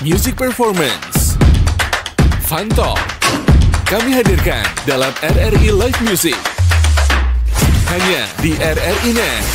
Music Performance, Fun Talk, kami hadirkan dalam RRI Live Music. Hanya di RRI Net.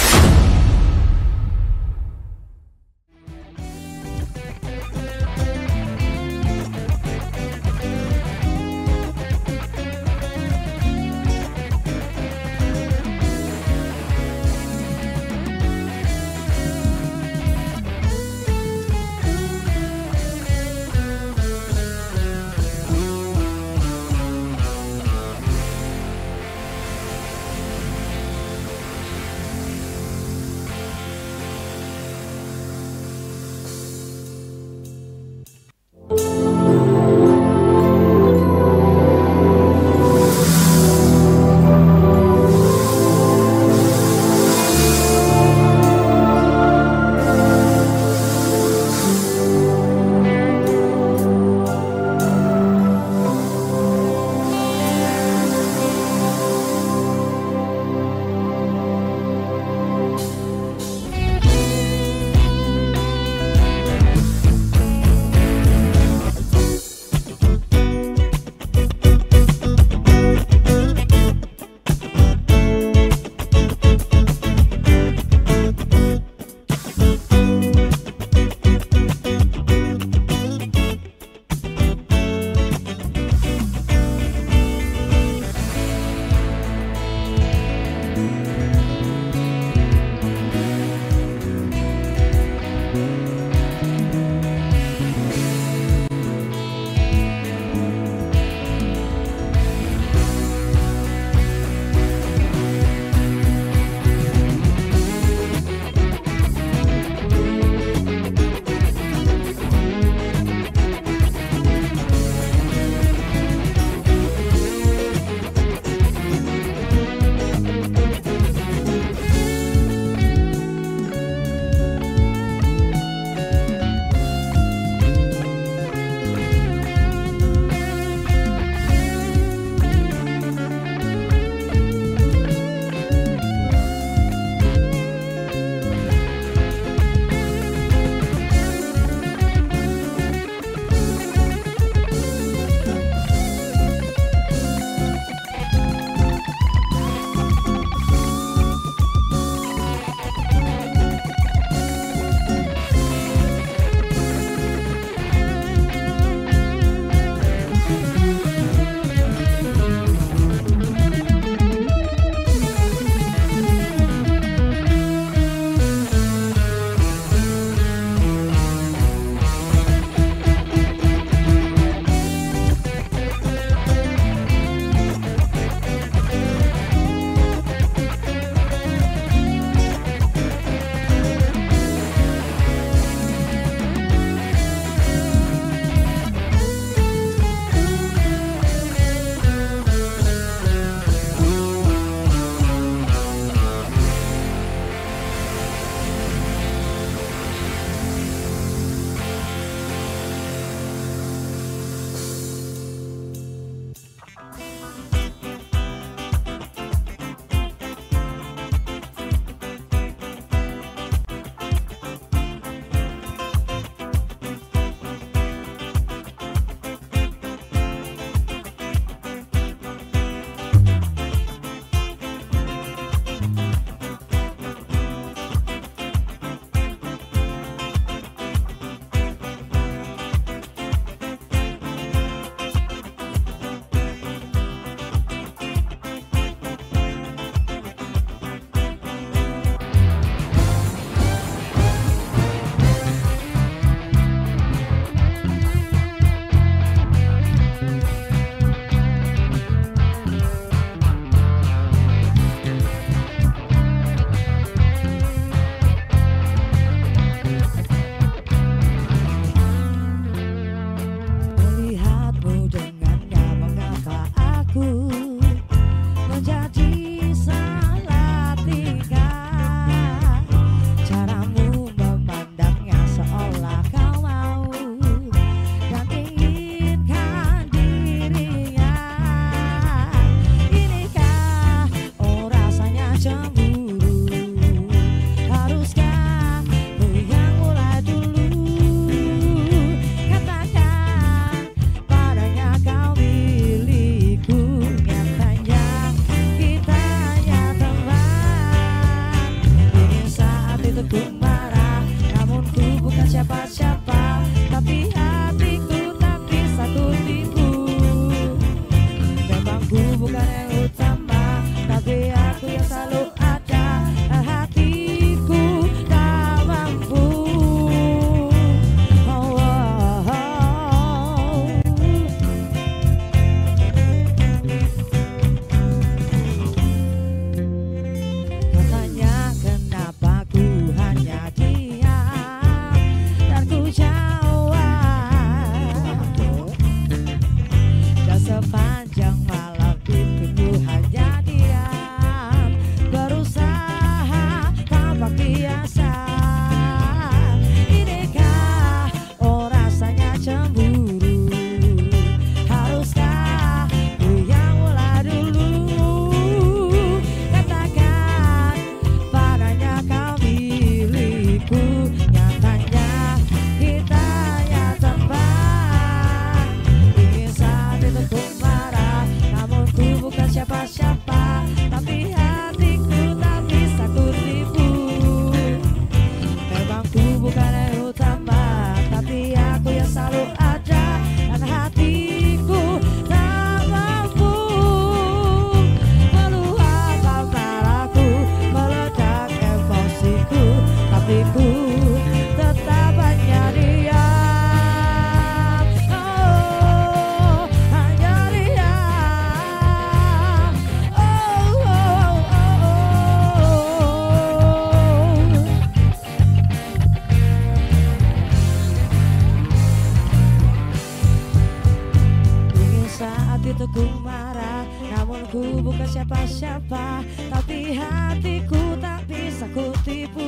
Memangku bukan siapa-siapa, tapi hatiku tak bisa ku tipu.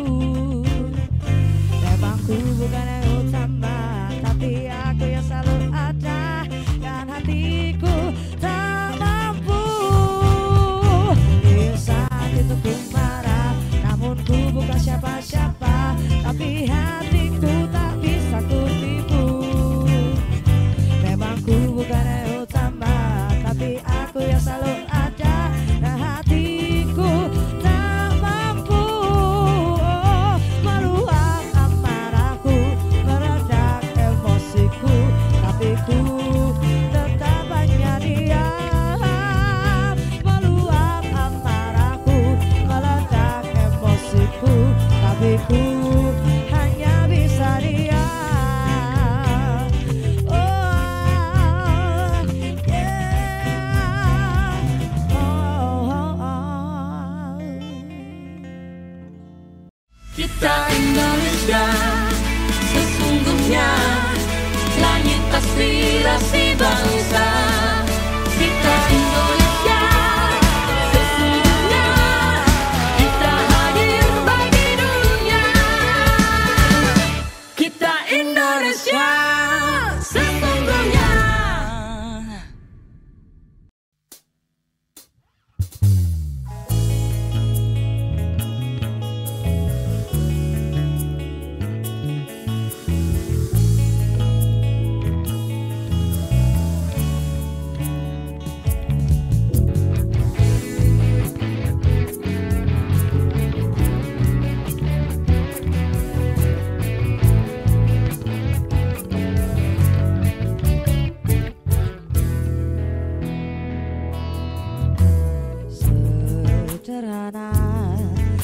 Memangku bukan yang utama, tapi aku yang selalu ada, dan hatiku tak mampu. Di saat itu ku marah, namun ku bukan siapa-siapa, tapi hatiku tak bisa ku tipu. Memangku bukan yang utama, tapi aku yang selalu ada, dan hatiku tak mampu. Meluap amarahku, meredak emosiku, tapi ku tetap hanya diam. Meluap amarahku, meledak emosiku, tapi ku hanya bisa diam. Kita Indonesia, sesungguhnya langit aspirasi bangsa. Kita Indonesia, sesungguhnya kita hadir bagi dunia. Kita Indonesia, sesungguhnya. Sederhana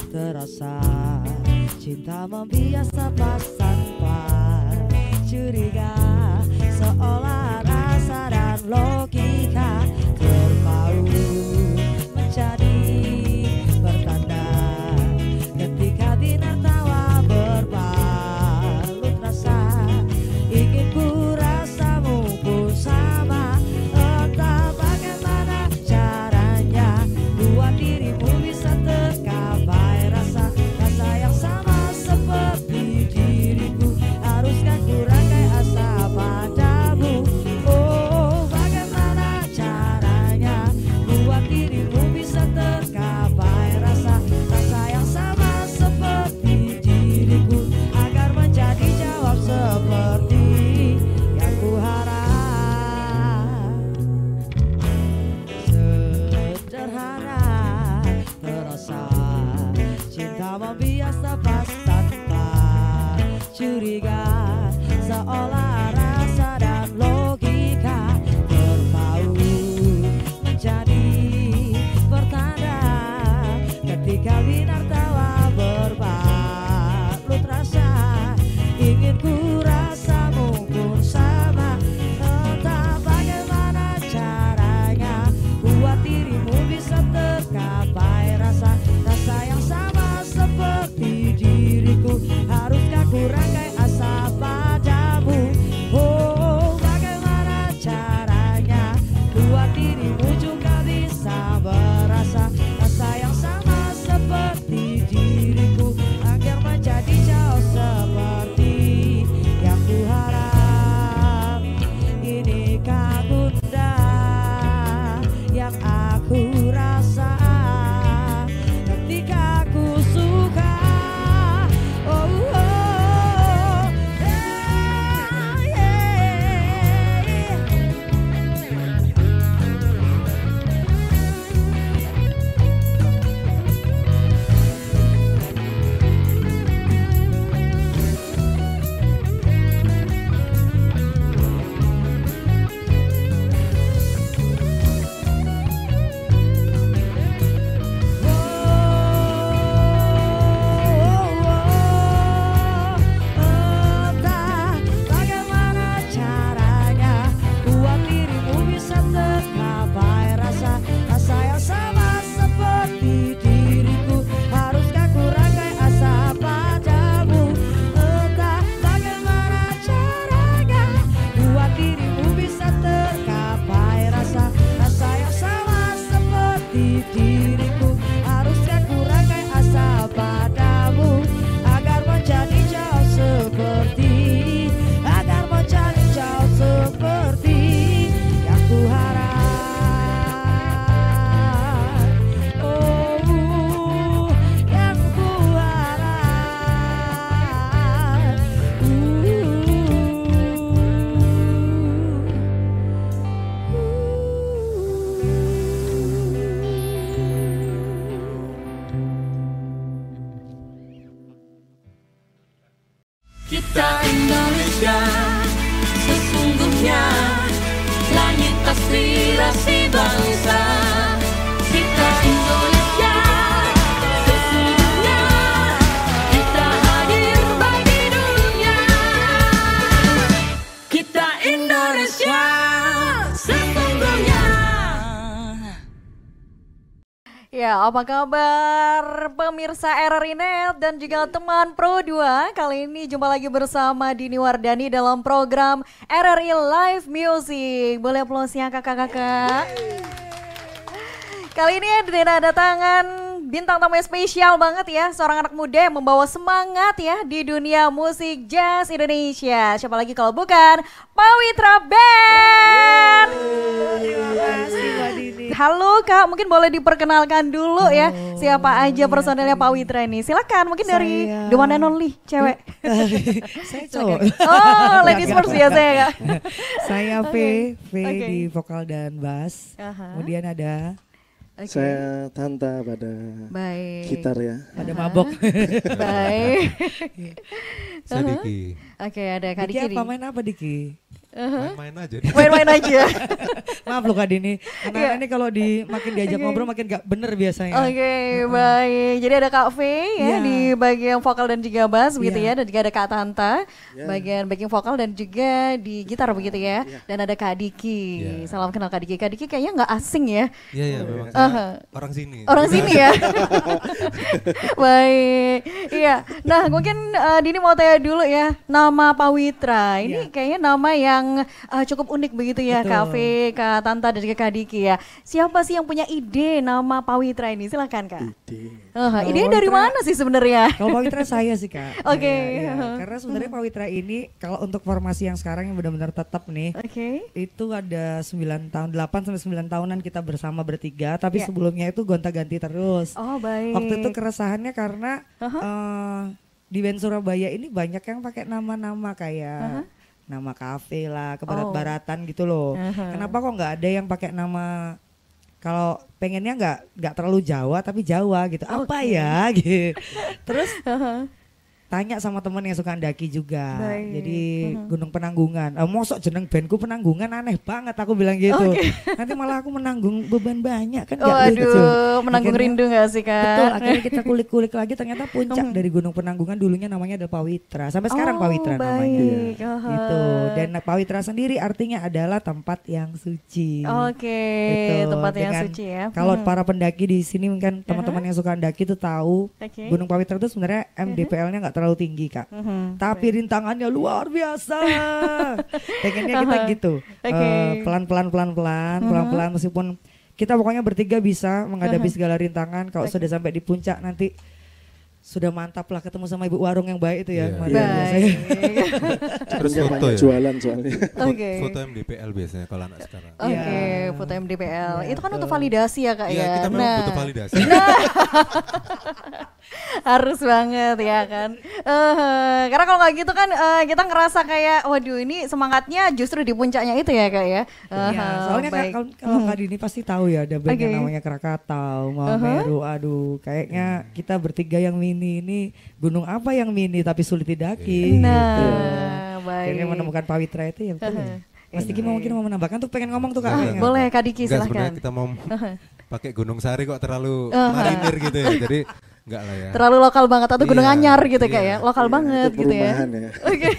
terasa, cinta membias nafas tanpa curiga, seolah rasa dan logika terpaut menjadi pertanda. Ketika bintang tawa berbalut rasa, ingin ku rasamu pun sama. Entah bagaimana caranya buat dirimu bisa tercapai rasa yang sama seperti diriku. Haruskah ku rangkai asa padamu? Oh, bagaimana caranya buat dirimu bisa tercapai rasa yang sama seperti diriku, agar menjadi jawab seperti yang ku harap. Sederhana terasa, cinta membias nafas tanpa curiga, seolah rasa dan logika terpaut menjadi pertanda. Ketika binar tawa berbalut rasa, ingin ku rasamu pun sama. Entah bagaimana caranya buat dirimu bisa tercapai rasa yang sama seperti diriku. Haruskah ku rangkai asa padamu? aspirasi bangsa. Kita Indonesia, sesungguhnya kita hadir bagi dunia. Kita Indonesia, sesungguhnya. Ya, apa kabar pemirsa RRI Net dan juga teman Pro 2? Kali ini jumpa lagi bersama Dini Wardani dalam program RRI Live Music. Boleh aplausnya kakak-kakak? Kali ini ada tangan bintang tamu yang spesial banget ya, seorang anak muda yang membawa semangat ya di dunia musik jazz Indonesia. Siapa lagi kalau bukan Pawitra Band. Terima kasih Mbak Dini. Halo Kak, mungkin boleh diperkenalkan dulu ya siapa aja personelnya Pawitra ini. Silakan, mungkin dari Saya- the one and only cewek. Saya cowok. Oh, ladies first biasanya Kak. Saya V Oke. di vokal dan bass. Aha. Kemudian ada Oke. Saya Tanta pada Baik. gitar ya. pada mabok. Baik. Saya Diki. Oke, ada Kak Diki Diki apa nih. main apa Diki? Main-main aja. Main-main aja. Maaf loh Kak Dini. Anak-anak ini kalau makin diajak Oke. ngobrol makin gak bener biasanya. Oke, baik. Jadi ada Kak V ya Iya. di bagian vokal dan juga bass begitu Iya. ya, dan juga ada Kak Tanta Iya. bagian backing vokal dan juga di gitar begitu ya. Iya. Dan ada Kak Diki. Iya. Salam kenal Kak Diki. Kak Diki kayaknya nggak asing ya. Iya iya memang Aha. saya orang sini. Orang sini ya. Baik. Iya. Nah, mungkin Dini mau tanya dulu ya, nama Pawitra. Ini Iya. kayaknya nama yang cukup unik begitu ya, Betul. Kak V, Kak Tanta dan juga Kak Diki ya. Siapa sih yang punya ide nama Pawitra ini? Silakan Kak. Ide. Ide Kalau dari Pawitra- mana sih sebenarnya? Kalau Pawitra saya sih Kak. Oke. Saya, iya. Karena sebenarnya Pawitra ini kalau untuk formasi yang sekarang yang benar-benar tetap nih. Oke. Itu ada 9 tahun, 8 sampai 9 tahunan kita bersama bertiga, tapi Ya. sebelumnya itu gonta-ganti terus. Oh, baik. Waktu itu keresahannya karena di band Surabaya ini banyak yang pakai nama-nama kayak nama kafe lah, kebarat-baratan gitu loh. Kenapa kok nggak ada yang pakai nama, kalau pengennya nggak terlalu Jawa tapi Jawa gitu. Apa ya gitu. Terus tanya sama temen yang suka ndaki juga. Baik. Jadi Gunung Penanggungan. Mosok jeneng bandku Penanggungan, aneh banget aku bilang gitu. Nanti malah aku menanggung beban banyak kan nggak lucu. Waduh, menanggung Akhirnya- rindu gak sih Kak? Betul, akhirnya kita kulik-kulik lagi ternyata puncak dari Gunung Penanggungan dulunya namanya adalah Pawitra. Sampai sekarang Oh, Pawitra namanya. baik. Gitu. Dan Pawitra sendiri artinya adalah tempat yang suci. Oke, Gitu. tempat yang Dengan- suci ya. Kalau para pendaki di sini kan teman-teman yang suka mendaki itu tahu Oke. Gunung Pawitra itu sebenarnya MDPL-nya nggak terlalu tinggi Kak. Tapi rintangannya luar biasa. Pengennya kita gitu. Oke. Pelan-pelan meskipun kita pokoknya bertiga bisa menghadapi segala rintangan. Kalau sudah sampai di puncak nanti sudah mantap lah ketemu sama ibu warung yang baik itu ya. Iya. kemarin Iya. biasanya. Terus Banyak foto ya. jualan soalnya. Oke. Foto MDPL biasanya kalau anak sekarang. Oke, Iya. foto MDPL. Iya, Itu kan betul. untuk validasi ya Kak Iya ya. kita memang butuh validasi. Harus banget ya kan. Karena kalau nggak gitu kan kita ngerasa kayak waduh ini semangatnya justru di puncaknya itu ya Kak ya. Iya, soalnya baik. kalau Kak Dini pasti tahu ya ada band yang Oke. namanya Krakatau, Mameru, aduh kayaknya kita bertiga yang mini ini gunung apa yang mini tapi sulit didaki. Nah, baik. Akhirnya menemukan Pawitra itu ya betul ya. Mas Diki mungkin mau menambahkan tuh pengen ngomong tuh Kak. Enggak, kayaknya. Boleh Kak Diki Enggak, silahkan. sebenarnya kita mau pakai Gunung Sari kok terlalu marinir gitu ya. Jadi enggak lah ya. Terlalu lokal banget atau Gunung Iya, Anyar gitu Kak iya. ya. Lokal banget Itu gitu ya. perumahan ya. Oke.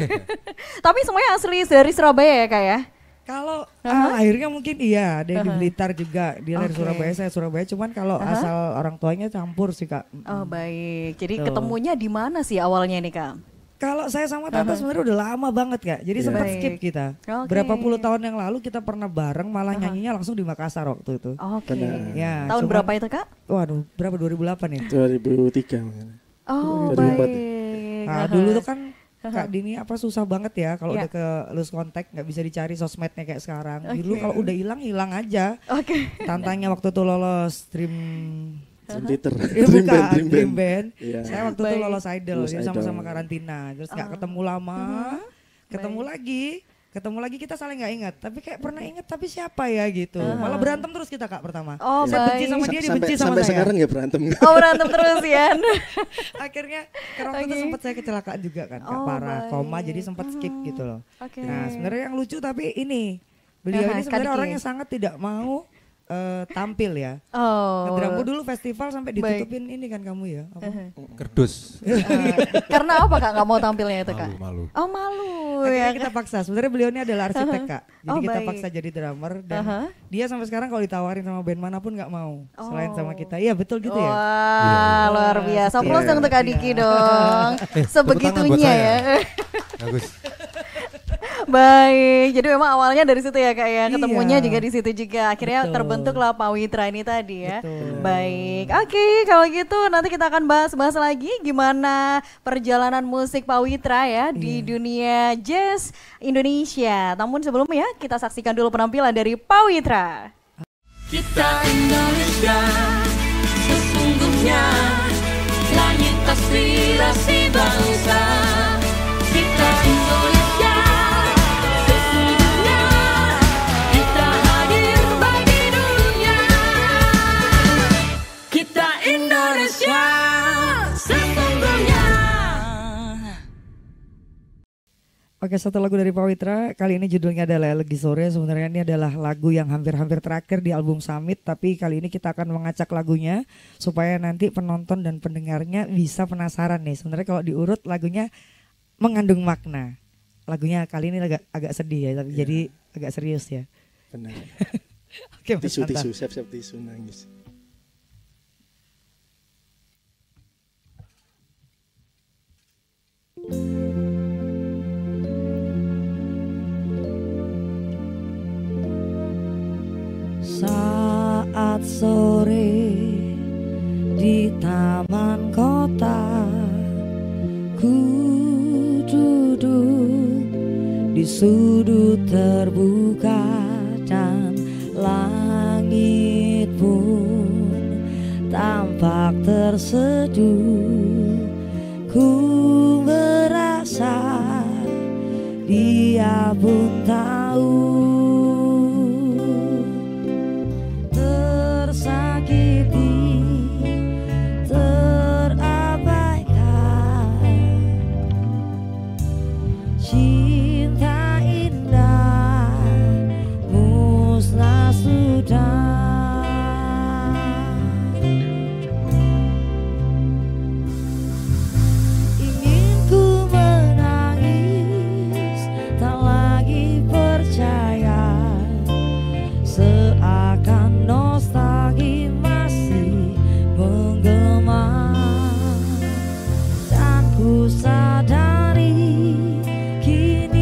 Tapi semuanya asli dari Surabaya ya Kak ya. Kalau akhirnya mungkin iya, ada yang di Blitar juga, dia dari Oke. Surabaya, saya Surabaya, cuman kalau asal orang tuanya campur sih Kak. Oh baik. Jadi Tuh. ketemunya di mana sih awalnya nih Kak? Kalau saya sama Tante sebenarnya udah lama banget Kak, jadi sempat Baik. skip kita. Oke. Berapa puluh tahun yang lalu kita pernah bareng, malah nyanyinya langsung di Makassar waktu itu. Oke. Benar. Ya, Tahun cuman- berapa itu Kak? Waduh, berapa 2008 ya? 2003 mungkin. Oh 2004. baik. Nah, dulu tuh kan Kak Dini apa susah banget ya kalau Ya. udah ke lose kontak nggak bisa dicari sosmednya kayak sekarang. Dulu Oke. kalau udah hilang aja. Oke. Tantanya waktu itu lolos Dream Dream Theater. bukan, Dream Dream Band. Band. Iya. Saya waktu Baik. itu lolos Idol, Lolos jadi Idol. sama-sama karantina. Terus nggak ketemu lama, ketemu lagi kita saling nggak ingat. Tapi kayak pernah ingat tapi siapa ya gitu. Malah berantem terus kita Kak pertama. Oh Saya benci baik. sama dia, dia benci sama Sampai saya. sekarang ya berantem. Oh berantem terus ya. Akhirnya karena waktu itu Oke. sempat saya kecelakaan juga kan, Kak, Oh, parah, baik. koma, jadi sempat skip gitu loh. Oke. Nah sebenarnya yang lucu tapi ini Beliau ini Kak sebenarnya Diki. orang yang sangat tidak mau tampil ya. Oh. Ngedrambu dulu festival sampai ditutupin ini kan kamu ya. Apa? Kerdus. Karena apa Kak nggak mau tampilnya itu Kak? Malu. Oh malu Akhirnya ya. kita paksa. Sebenarnya beliau ini adalah arsitek Kak. Jadi Oh, kita baik. paksa jadi drummer dan dia sampai sekarang kalau ditawarin sama band manapun nggak mau. Selain sama kita. Iya betul gitu ya. Wah, luar biasa. Plus Iya. dong untuk Kak Diki dong. Tepuk tangan buat Sebegitunya saya. ya. Bagus. Baik, jadi memang awalnya dari situ ya Kak ya, ketemunya Iya. juga di situ juga. Akhirnya Betul. terbentuklah Pawitra ini tadi ya. Betul. Baik, oke kalau gitu nanti kita akan bahas lagi gimana perjalanan musik Pawitra ya di dunia jazz Indonesia. Namun sebelumnya kita saksikan dulu penampilan dari Pawitra. Kita Indonesia sesungguhnya langit aspirasi bangsa. Kita Indonesia sesungguhnya kita hadir bagi dunia. Kita Indonesia sesungguhnya. Oke, satu lagu dari Pawitra. Kali ini judulnya adalah Lagi Sore. Sebenarnya ini adalah lagu yang hampir-hampir terakhir di album Summit. Tapi kali ini kita akan mengacak lagunya supaya nanti penonton dan pendengarnya bisa penasaran nih. Sebenarnya kalau diurut lagunya mengandung makna. Lagunya kali ini agak sedih ya, tapi jadi agak serius ya. Benar. Oke, Mas Hanta. Tisu, siap-siap tisu nangis. Saat sore di taman kota, ku duduk di sudut terbuka dan langit pun tampak terseduh. Ku merasa dia pun tahu, tersakiti, terabaikan, cinta indah musnah sudah. Ingin ku menangis, tak lagi percaya, seakan nostalgia masih menggema. Dan ku sadari kini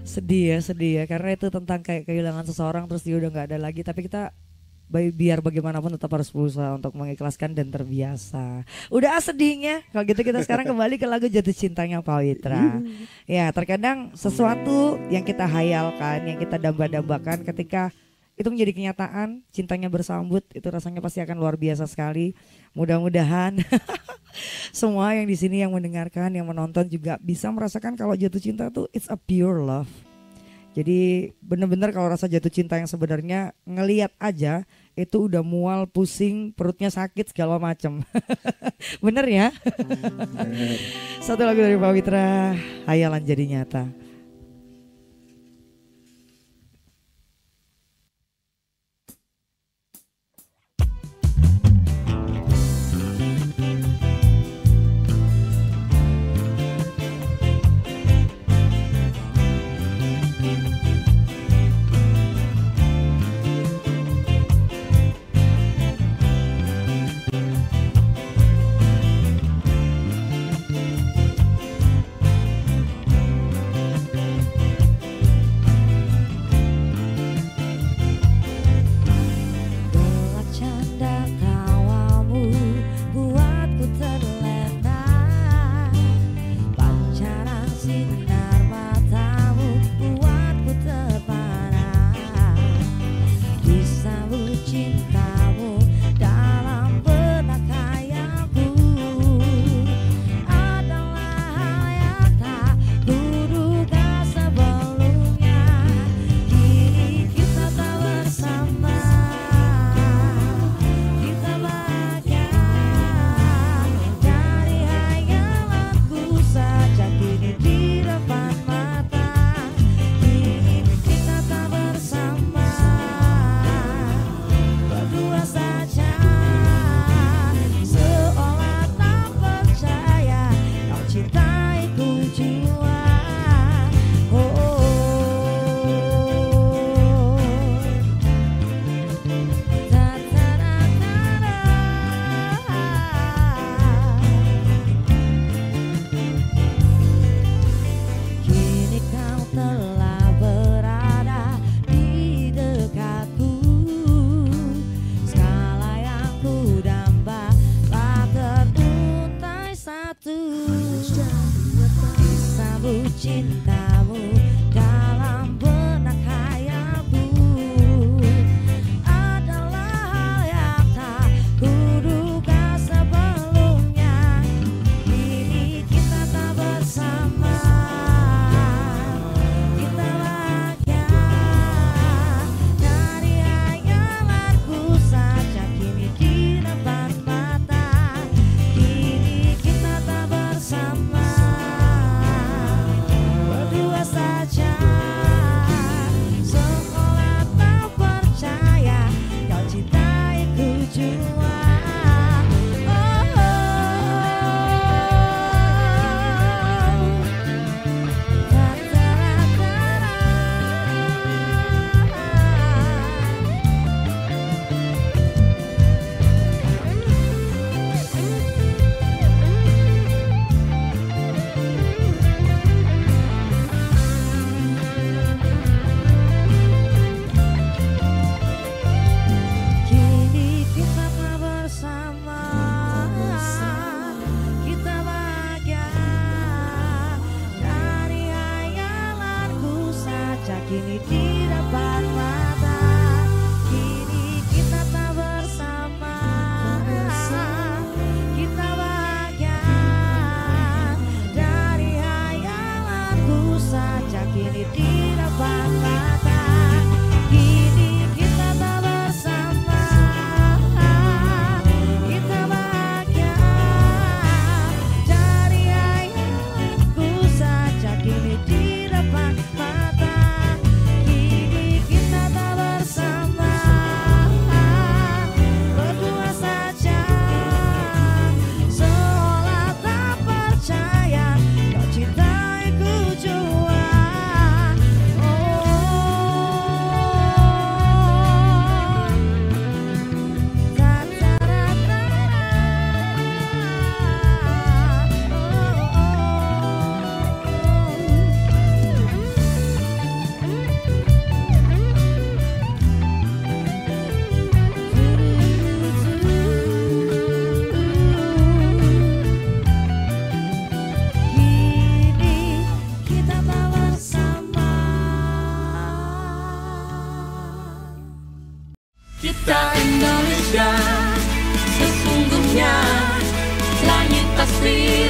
Sedih ya karena itu tentang kayak kehilangan seseorang terus dia udah nggak ada lagi, tapi kita biar bagaimanapun tetap harus berusaha untuk mengikhlaskan dan terbiasa. Udah sedihnya. Kalau gitu kita sekarang kembali ke lagu Jatuh Cintanya Pawitra. Ya, terkadang sesuatu yang kita hayalkan, yang kita damba-dambakan ketika itu menjadi kenyataan, cintanya bersambut, itu rasanya pasti akan luar biasa sekali. Mudah-mudahan semua yang di sini yang mendengarkan, yang menonton juga bisa merasakan kalau jatuh cinta tuh it's a pure love. Jadi benar-benar kalau rasa jatuh cinta yang sebenarnya ngelihat aja itu udah mual, pusing, perutnya sakit segala macam. Bener ya? Satu lagu dari Pawitra, Hayalan Jadi Nyata.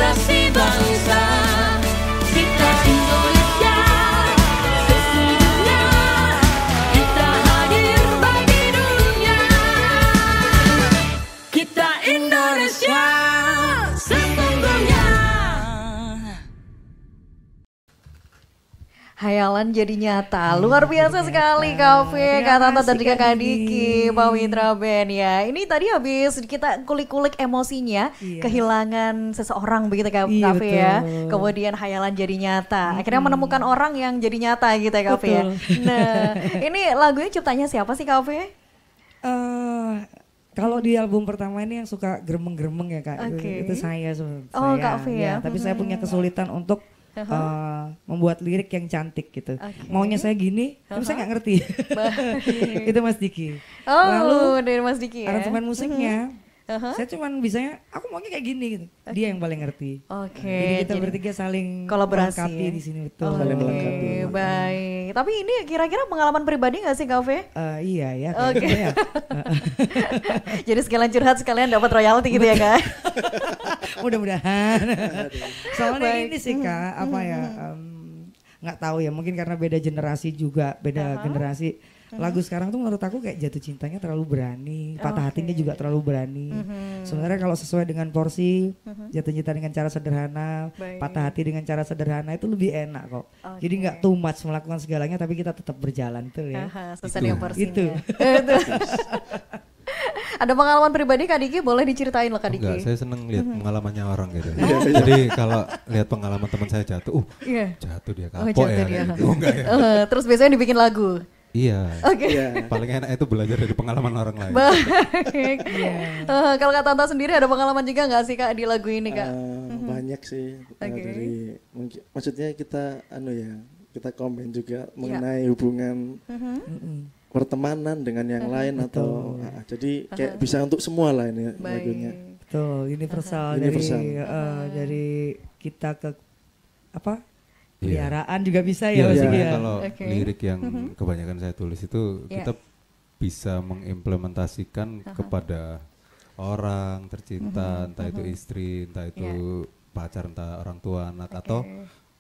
kasih bangsa kita Indonesia. Sesungguhnya kita hadir bagi dunia. Kita Indonesia sesungguhnya. Hayalan jadi nyata, luar biasa sekali Cafe, Kak Tanta dan juga Kak Diki, Pawitra Band ya. Ini tadi habis kita kulik-kulik emosinya, kehilangan seseorang begitu Cafe ya. Kemudian hayalan jadi nyata, akhirnya menemukan orang yang jadi nyata gitu ya Cafe ya. Nah, ini lagunya ciptanya siapa sih Cafe? Kalau di album pertama ini yang suka gremeng-gremeng ya Kak, itu saya sebenarnya. Oh, Kak Fe ya. Tapi saya punya kesulitan untuk membuat lirik yang cantik gitu. Maunya saya gini, tapi saya nggak ngerti. Itu Mas Diki. Oh, dari Mas Diki ya. Aransemen musiknya, saya cuman bisanya, aku maunya kayak gini gitu. Dia yang paling ngerti. Jadi kita bertiga saling kolaborasi melengkapi ya? di sini betul. Saling melengkapi. Baik. Tapi ini kira-kira pengalaman pribadi nggak sih Cafe? Iya ya. Oke. Jadi sekalian curhat sekalian dapat royalti gitu ya Kak? Mudah-mudahan. Soalnya ini sih Kak, apa ya? Nggak tahu ya, mungkin karena beda generasi juga, beda generasi. Lagu sekarang tuh menurut aku kayak jatuh cintanya terlalu berani, patah hatinya juga terlalu berani. Sebenarnya kalau sesuai dengan porsi, jatuh cinta dengan cara sederhana, patah hati dengan cara sederhana itu lebih enak kok. Jadi nggak too much melakukan segalanya, tapi kita tetap berjalan tuh ya. Sesuai dengan porsinya. Itu. Ada pengalaman pribadi Kak Diki, boleh diceritain lah Kak Diki. Enggak, saya seneng lihat pengalamannya orang gitu. Jadi kalau lihat pengalaman teman saya jatuh, jatuh dia kapok jatuh ya. dia. Gitu. Enggak ya. Terus biasanya dibikin lagu. Iya. Oke. Paling enak itu belajar dari pengalaman orang lain. Baik. Kalau Kak Tanta sendiri ada pengalaman juga nggak sih Kak di lagu ini Kak? Banyak sih dari mungkin maksudnya kita kita komen juga mengenai hubungan pertemanan dengan yang lain atau jadi kayak bisa untuk semua lah ini lagunya. Betul, universal, dari kita ke apa? Peliharaan juga bisa ya maksudnya. Kalau lirik yang kebanyakan saya tulis itu kita bisa mengimplementasikan kepada orang tercinta, entah itu istri, entah itu pacar, entah orang tua, anak atau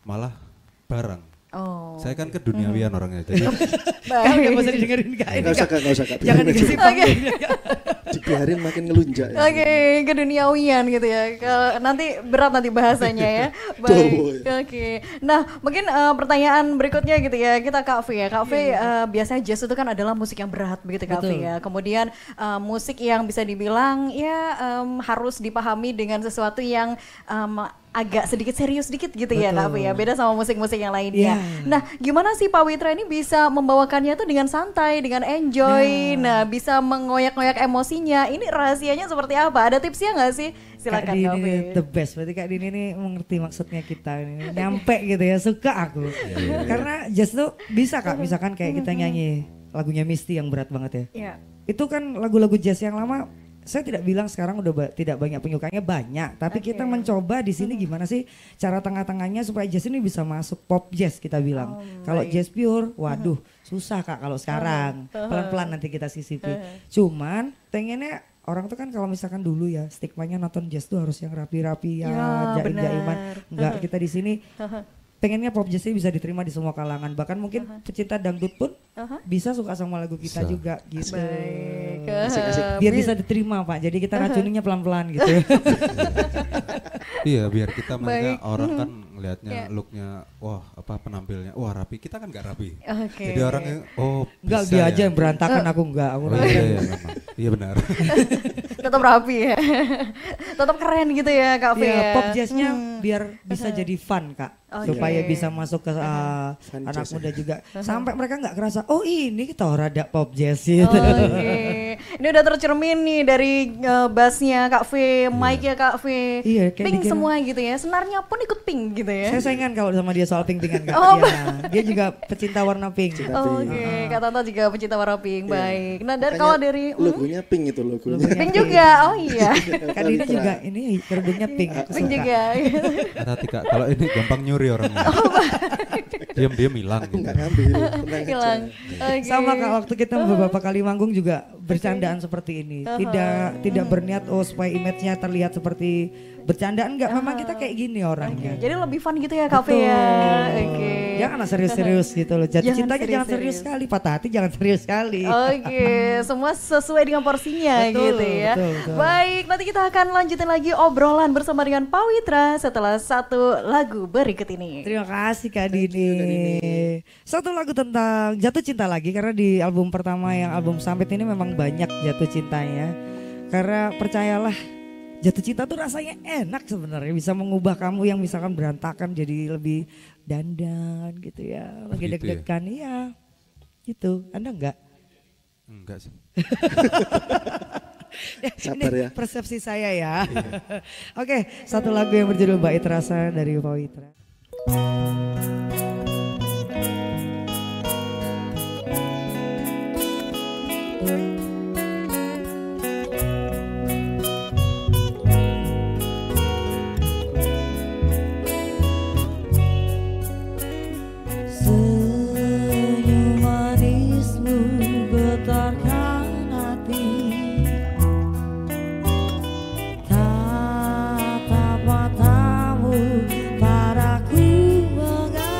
malah barang. Saya kan keduniawian orangnya, jadi nggak usah didengerin Kak. Nggak usah Kak. Jangan dikasih dibiarin makin ngelunjak. Oke, keduniawian gitu ya. Nanti berat nanti bahasanya ya. Baik. Oke. Nah, mungkin pertanyaan berikutnya gitu ya. Kita Kak Fe ya. Kak Fe biasanya jazz itu kan adalah musik yang berat begitu Kak Fe ya. Kemudian musik yang bisa dibilang ya harus dipahami dengan sesuatu yang agak sedikit serius sedikit gitu ya Kak Fe ya. Beda sama musik-musik yang lainnya. Nah, gimana sih Pak Witra ini bisa membawakannya tuh dengan santai, dengan enjoy, bisa mengoyak-ngoyak emosinya. Ini rahasianya seperti apa? Ada tipsnya nggak sih? Silakan Kak Fe. The best, berarti Kak Dini ini mengerti maksudnya kita ini. Nyampe gitu ya, suka aku. Karena jazz tuh bisa Kak, misalkan kayak kita nyanyi lagunya Misty yang berat banget ya. Itu kan lagu-lagu jazz yang lama. Saya tidak bilang sekarang udah tidak banyak penyukanya, banyak, tapi kita mencoba di sini gimana sih cara tengah-tengahnya supaya jazz ini bisa masuk pop jazz kita bilang. Kalau jazz pure, waduh susah Kak kalau sekarang. Pelan-pelan nanti kita sisipi. Cuman pengennya orang tuh kan kalau misalkan dulu ya stigmanya nonton jazz tuh harus yang rapi-rapi ya, jaim-jaiman. Enggak, kita di sini pengennya pop jazz ini bisa diterima di semua kalangan, bahkan mungkin pecinta dangdut pun bisa suka sama lagu kita juga gitu. Biar bisa diterima Pak, jadi kita racuninya pelan-pelan gitu. Iya, biar kita mereka orang kan ngelihatnya looknya, wah apa penampilnya, wah rapi, kita kan nggak rapi. Jadi orangnya enggak bisa dia ya. aja yang berantakan, aku enggak. Aku iya benar. Tetap rapi ya. Tetap keren gitu ya Kak Fe ya. Pop jazznya biar bisa jadi fun Kak. Supaya bisa masuk ke anak muda juga. Sampai mereka nggak kerasa, oh ini kita rada pop jazz gitu. Ini udah tercermin nih dari bassnya Kak Fe, mic-nya Kak Fe. Pink semua gitu ya. Senarnya pun ikut pink gitu ya. Saya saingan kalau sama dia soal pink-pinkan Kak. Dia juga pecinta warna pink. Kak Tanta juga pecinta warna pink. Baik. Nah, kalau dari logonya pink itu logonya. Pink juga. Oh iya. Kan ini juga ini kerudungnya pink. Pink juga. Hati-hati Kak, kalau ini gampang nyuri orangnya. Diam-diam hilang gitu. Enggak ngambil. Hilang. Sama Kak, waktu kita beberapa kali manggung juga bercandaan seperti ini. Tidak berniat supaya image-nya terlihat seperti bercandaan, enggak, memang kita kayak gini orangnya. Jadi lebih fun gitu ya kafe ya. Oke. Jangan serius-serius gitu loh. Jatuh Jangan cintanya jangan serius sekali, patah hati jangan serius sekali. Oke, semua sesuai dengan porsinya Betul, gitu ya. betul. Baik, nanti kita akan lanjutin lagi obrolan bersama dengan Pak Witra setelah satu lagu berikut ini. Terima kasih Kak Dini. Satu lagu tentang jatuh cinta lagi, karena di album pertama yang album Sampit ini memang banyak jatuh cintanya. Karena percayalah, jatuh cinta tuh rasanya enak sebenarnya, bisa mengubah kamu yang misalkan berantakan jadi lebih dandan gitu ya. Lagi Begitu ya? deg-degan iya. Gitu. Anda enggak? Enggak sih. Sabar Ini ya. persepsi saya ya. Oke, satu lagu yang berjudul Bait Rasa dari Pak Witra. Senyum manismu getarkan hati, tatap matamu padaku mengabdi.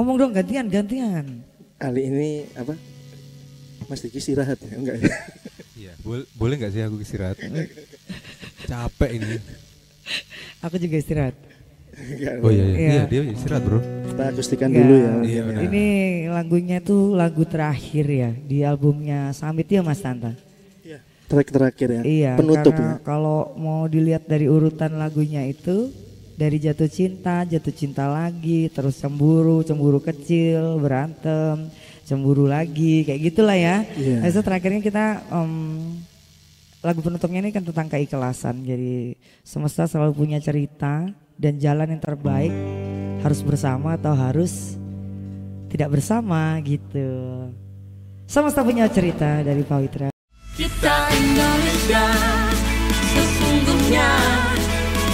ngomong dong gantian. Ali ini apa? Mas Diki istirahat ya? Enggak ya? Iya, boleh nggak sih aku istirahat? Capek ini. Aku juga istirahat. Enggak. Oh iya, Iya. dia istirahat bro. Kita akustikan Ya, dulu ya. Iya, benar. Ini lagunya tuh lagu terakhir ya di albumnya Summit ya Mas Tanta. Iya. Track terakhir ya. Iya, Penutup karena ya. kalau mau dilihat dari urutan lagunya itu dari jatuh cinta lagi, terus cemburu kecil, berantem, cemburu lagi, kayak gitulah ya. Iya. Nah, itu terakhirnya kita lagu penutupnya ini kan tentang keikhlasan. Jadi semesta selalu punya cerita dan jalan yang terbaik harus bersama atau harus tidak bersama gitu. Semesta punya cerita dari Pawitra. Kita Indonesia sesungguhnya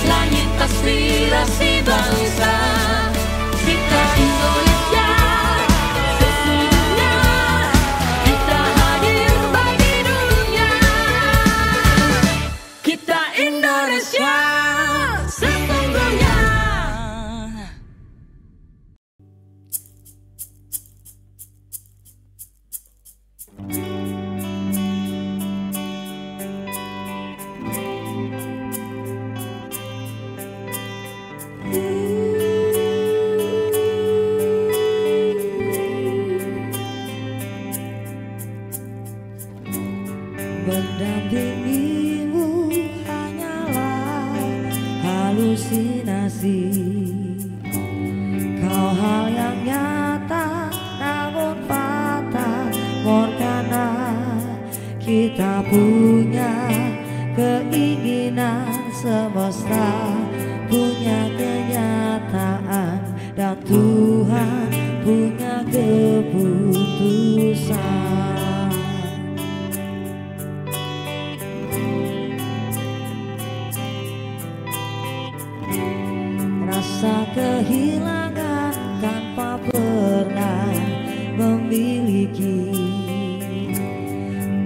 langit aspirasi bangsa. Kita Indonesia sesungguhnya kita hadir bagi dunia. Kita Indonesia sesungguhnya. Mendampingimu hanyalah halusinasi. Kau hal yang nyata namun fata morgana. Kita punya keinginan, semesta punya kenyataan, dan Tuhan punya keputusan. Rasa kehilangan tanpa pernah memiliki,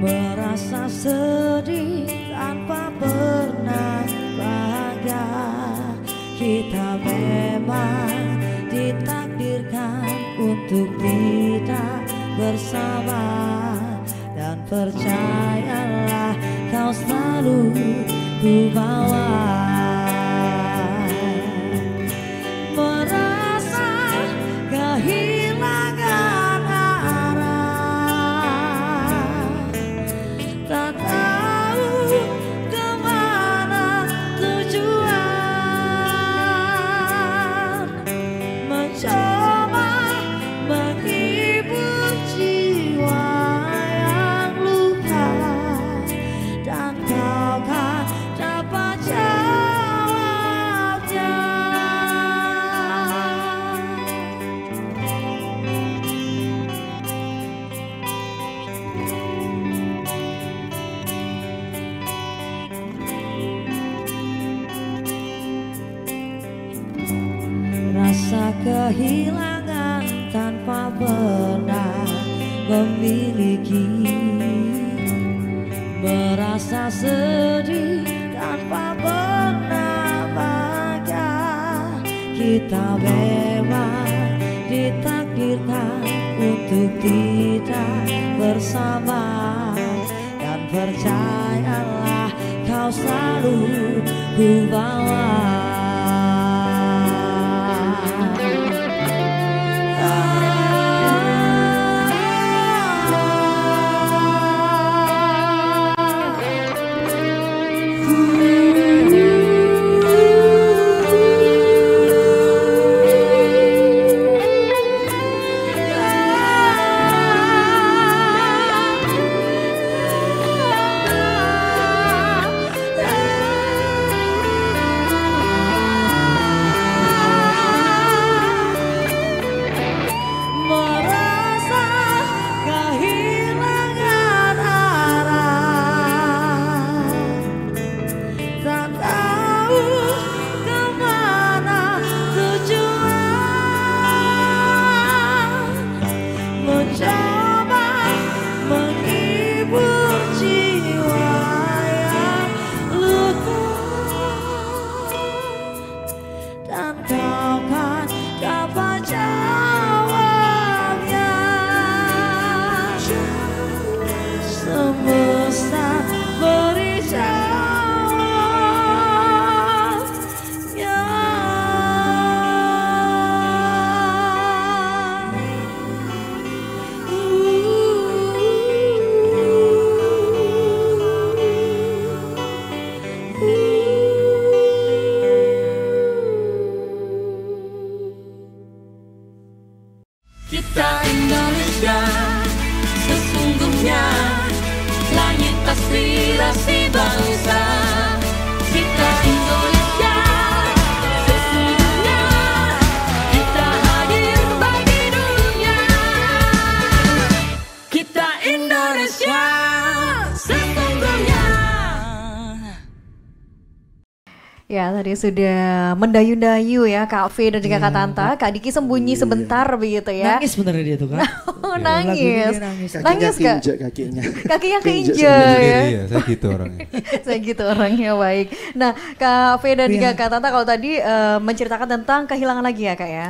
merasa sedih tanpa pernah bahagia. Kita memang ditakdirkan untuk tidak bersama, dan percayalah kau selalu ku bawa. Merasa kehilangan arah, tak tahu kemana tujuan, mencoba menghibur jiwa yang luka, dan kau kan dapat jawabnya. Rasa kehilangan tanpa pernah memiliki, merasa sedih tanpa pernah bahagia. Kita memang ditakdirkan untuk tidak bersama, dan percayalah kau selalu ku bawa. Ya tadi sudah mendayu-dayu ya Kak V dan juga Kak Tanta. Kak Diki sembunyi sebentar begitu ya. Nangis bener dia tuh kan. Oh Lagunya nangis. dia nangis. Nangis Kak. Keinjak kakinya. Kakinya Keinjak keinjak ya. Iya, saya gitu orangnya. Saya gitu orangnya baik. Nah Kak V dan juga Kak Tanta kalau tadi menceritakan tentang kehilangan lagi ya Kak ya.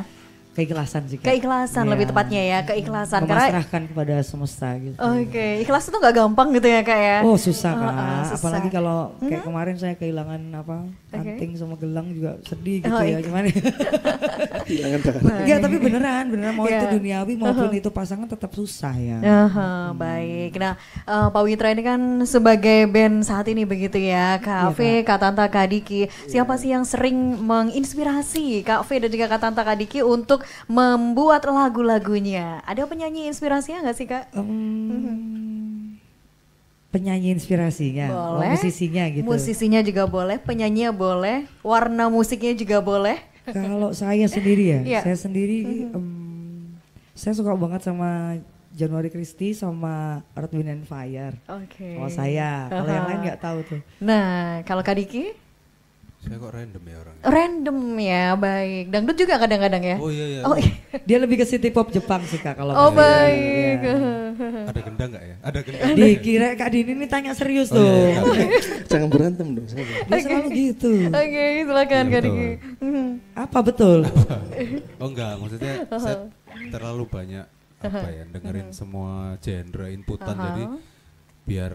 Keikhlasan sih Kak. Keikhlasan Iya. lebih tepatnya ya, keikhlasan karena memasrahkan kepada semesta gitu. Oke, ikhlas itu nggak gampang gitu ya Kak ya. Oh susah Kak, susah. apalagi kalau kayak kemarin saya kehilangan anting sama gelang juga sedih gitu Oh, ya gimana? Kehilangan barang. Iya tapi beneran mau Iya. itu duniawi maupun itu pasangan tetap susah ya. Aha, baik. Nah, Pak Witra ini kan sebagai band saat ini begitu ya, Kak V, Kak Tanta, Kak Diki. Siapa sih yang sering menginspirasi Kak V dan juga Kak Tanta, Kak Diki untuk membuat lagu-lagunya? Ada penyanyi inspirasinya nggak sih Kak? Penyanyi inspirasinya, Boleh. musisinya gitu. Musisinya juga boleh, penyanyinya boleh, warna musiknya juga boleh. Kalau saya sendiri ya, Iya. saya sendiri saya suka banget sama January Christie sama Earth, Wind and Fire. Oke. Kalau saya, kalau yang lain nggak tahu tuh. Nah, kalau Kak Diki? Saya kok random ya orangnya. Random ya, baik. Dangdut juga kadang-kadang ya? Oh iya iya. Oh, iya. Dia lebih ke city pop Jepang sih Kak kalau Oh saya. baik. Iya. Ada gendang nggak ya? Ada gendang. Dikira Kak Dini ini tanya serius Oh, tuh. iya, iya. Jangan berantem dong. Sabar. Dia selalu gitu. Oke, silakan Iya, Kak betul. Diki. Apa betul? Oh enggak, maksudnya saya terlalu banyak apa ya dengerin semua genre inputan jadi biar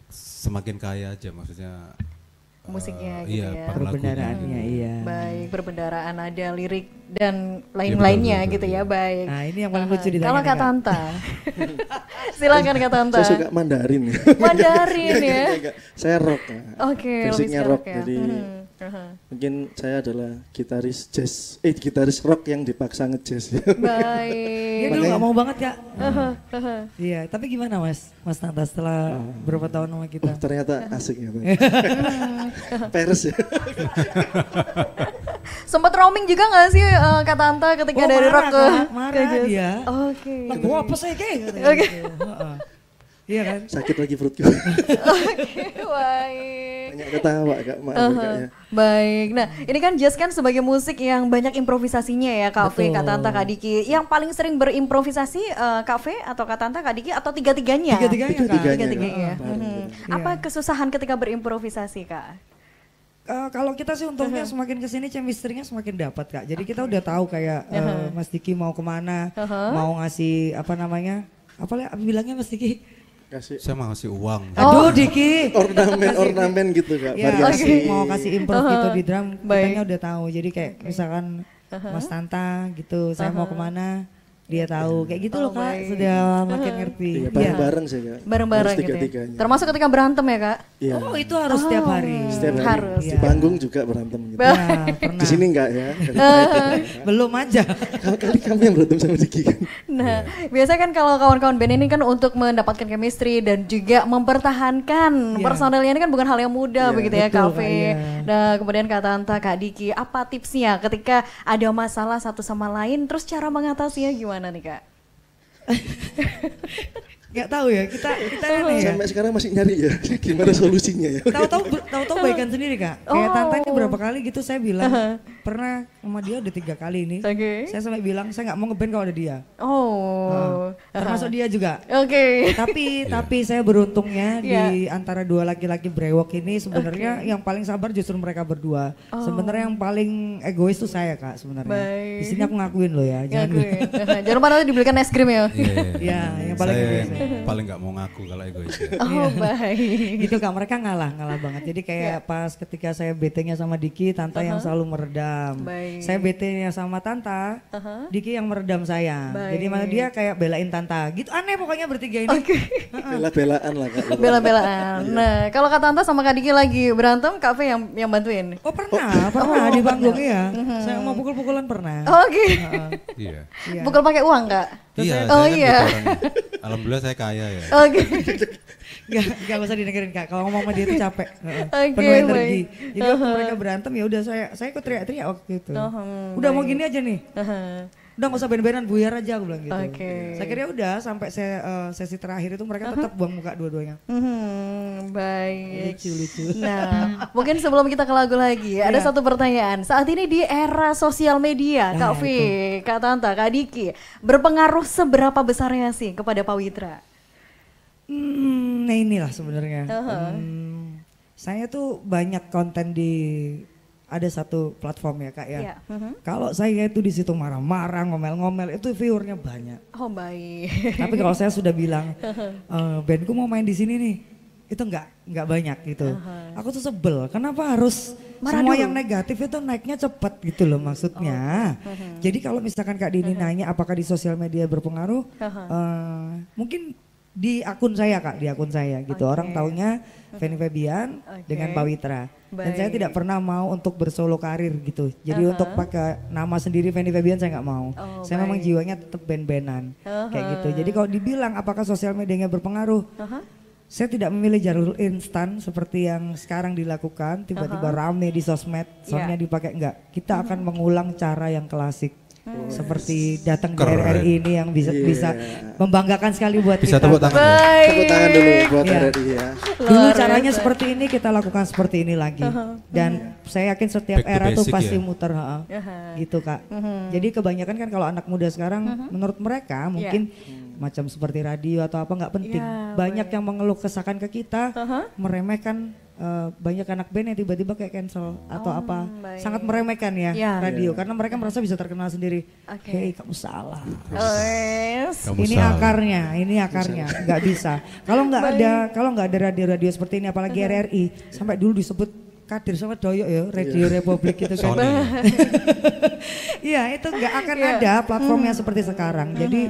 semakin kaya aja maksudnya Musiknya gitu iya, ya. per lagunya. Perbendaraannya iya. Baik, berbendaraan ada lirik dan lain-lainnya betul, gitu betul, ya, betul. baik. Nah ini yang paling lucu ditanya. Kalau nih, Kak Kak. Tanta, silakan Kak Tanta. Saya suka Mandarin. Mandarin ya. Enggak, saya rock. Oke, lebih Basicnya suka rock. ya. Jadi mungkin saya adalah gitaris rock yang dipaksa nge-jazz. Dia Baik. dulu nggak mau banget Kak. Iya, tapi gimana Mas Tanta setelah berapa tahun sama kita? Ternyata asik ya. Peres ya. Sempat roaming juga nggak sih Kak Tanta ketika dari marah, rock ke Kak. Marah jazz? dia. Oke. Lagu apa saya kayak? Oke. Iya kan? Sakit lagi perutku. Baik. Banyak ketawa Kak, maaf ya, Kak ya. Baik, nah ini kan jazz kan sebagai musik yang banyak improvisasinya ya Kak V, Kak Tanta, Kak Diki. Yang paling sering berimprovisasi Kak V atau Kak Tanta, Kak Diki atau tiga-tiganya? Tiga-tiganya Kak. Tiga-tiganya. Kak. Apa kesusahan ketika berimprovisasi Kak? Kalau kita sih untungnya semakin kesini chemistry-nya semakin dapat Kak. Jadi kita udah tahu kayak Mas Diki mau kemana, mau ngasih apa namanya, bilangnya Mas Diki? Kasih Saya mau ngasih uang. Aduh Diki. ornamen gitu Kak, Ya, variasi. mau kasih improv gitu di drum, Baik. kitanya udah tahu. Jadi kayak misalkan Mas Tanta gitu, saya mau kemana, dia tahu. Kayak gitu loh Kak, baik. sudah makin ngerti. Iya, Iya. bareng-bareng sih Kak. Bareng-bareng Harus gitu ya? tiga-tiganya. Termasuk ketika berantem ya Kak? Iya. Oh itu harus setiap hari. Setiap hari. Harus. Di panggung juga berantem gitu. Ya, pernah. Di sini enggak ya. Belum aja. Kali kami yang berantem sama Diki kan. Nah, biasanya kan kalau kawan-kawan band ini kan untuk mendapatkan chemistry dan juga mempertahankan personelnya ini kan bukan hal yang mudah begitu ya betul, Kak V. Kak, iya. Nah, kemudian Kak Tanta, Kak Diki, apa tipsnya ketika ada masalah satu sama lain terus cara mengatasinya gimana nih Kak? Nggak tahu ya, kita aneh ya. Sampai sekarang masih nyari ya gimana solusinya ya. Tahu-tahu baikan sendiri Kak. Kayak Tanta ini berapa kali gitu saya bilang, pernah sama dia udah 3 kali ini. Oke. Saya sampai bilang saya nggak mau ngeband kalau ada dia. Oh. Termasuk dia juga. Oke. Tapi saya beruntungnya Iya. di antara dua laki-laki brewok ini sebenarnya yang paling sabar justru mereka berdua. Sebenarnya yang paling egois tuh saya Kak sebenarnya. Baik. Di sini aku ngakuin loh ya. Jangan Jangan lupa nanti dibelikan es krim ya. Ya, yang paling Saya egois. paling nggak mau ngaku kalau egois ya. Oh, baik. Gitu Kak, mereka ngalah banget. Jadi kayak pas ketika saya bete-nya sama Diki, Tanta yang selalu meredam. Baik. Saya bete-nya sama Tanta, Diki yang meredam saya. Baik. Jadi mana dia kayak belain Tanta. Gitu aneh pokoknya bertiga ini. Bela-belaan lah Kak. Bela-belaan. Nah, kalau Kak Tanta sama Kak Diki lagi berantem, Kak V yang bantuin. Oh pernah di panggung ya. Saya mau pukul-pukulan pernah. Oke. Iya. Iya. Pukul pakai uang, Kak? Iya, Oh, saya kan iya. gitu orangnya. Alhamdulillah saya kaya ya. Oke. Gak usah didengerin Kak. Kalau ngomong sama dia itu capek. Oke, Penuh energi. baik. Jadi waktu mereka berantem ya udah saya ikut teriak-teriak waktu itu. Udah mau gini aja nih. Udah gak usah band-bandan, buyar aja aku bilang gitu. Oke. Saya kira udah sampai sesi terakhir itu mereka tetap buang muka dua-duanya. Baik. Lucu-lucu. Nah, mungkin sebelum kita ke lagu lagi, ada satu pertanyaan. Saat ini di era sosial media, Kak V, Kak Tanta, Kak Diki, berpengaruh seberapa besarnya sih kepada Pak Witra? Nah inilah sebenarnya. Saya tuh banyak konten di ada satu platform ya Kak ya. Kalau saya itu di situ marah-marah, ngomel-ngomel, itu viewernya banyak. Oh baik. Tapi kalau saya sudah bilang, bandku mau main di sini nih, itu nggak banyak gitu. Aku tuh sebel, kenapa harus Marah semua dulu. yang negatif itu naiknya cepat gitu loh maksudnya. Jadi kalau misalkan Kak Dini nanya apakah di sosial media berpengaruh, mungkin di akun saya Kak, di akun saya gitu. Orang taunya Fanny Febian dengan Pak Witra. Dan saya tidak pernah mau untuk bersolo karir gitu. Jadi untuk pakai nama sendiri Fanny Febian saya nggak mau. Saya memang jiwanya tetap band-bandan kayak gitu. Jadi kalau dibilang apakah sosial medianya berpengaruh, saya tidak memilih jalur instan seperti yang sekarang dilakukan. Tiba-tiba rame di sosmed, soundnya dipakai enggak. Kita akan mengulang cara yang klasik. Seperti datang di RRI ini yang bisa membanggakan sekali buat Bisa kita. tepuk tangan. Tepuk tangan dulu buat Iya. RRI ya. Dulu caranya seperti ini, kita lakukan seperti ini lagi. Dan saya yakin setiap Back to era tuh basic pasti ya. muter, gitu Kak. Jadi kebanyakan kan kalau anak muda sekarang, menurut mereka mungkin macam seperti radio atau apa nggak penting. Banyak yang mengeluh kesahkan ke kita, meremehkan. Banyak anak band yang tiba-tiba kayak cancel atau apa, sangat meremehkan ya radio karena mereka merasa bisa terkenal sendiri. Hei kamu salah. Kamu Ini salah. akarnya, nggak bisa. Kalau nggak ada radio-radio seperti ini, apalagi RRI, sampai dulu disebut Kadir sama Doyok ya, Radio Republik gitu kan. Sony. Iya itu nggak akan ada platformnya seperti sekarang. Jadi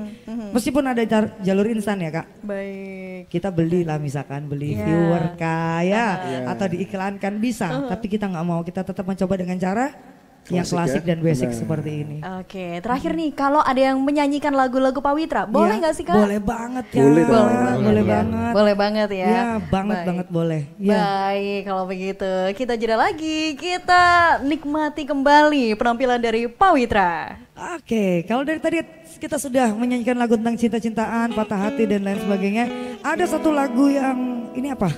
meskipun ada jalur instan ya Kak, Baik. kita beli lah misalkan beli viewer kaya atau diiklankan bisa, tapi kita nggak mau, kita tetap mencoba dengan cara yang klasik dan basic seperti ini. Oke, terakhir nih, kalau ada yang menyanyikan lagu-lagu Pak Witra, boleh Iya, nggak sih Kak? Boleh banget ya. Boleh dong. Boleh banget. Boleh banget ya. Ya banget boleh. Ya. Baik, kalau begitu kita jeda lagi, kita nikmati kembali penampilan dari Pak Witra. Oke, kalau dari tadi kita sudah menyanyikan lagu tentang cinta-cintaan, patah hati dan lain sebagainya. Ada satu lagu yang ini apa?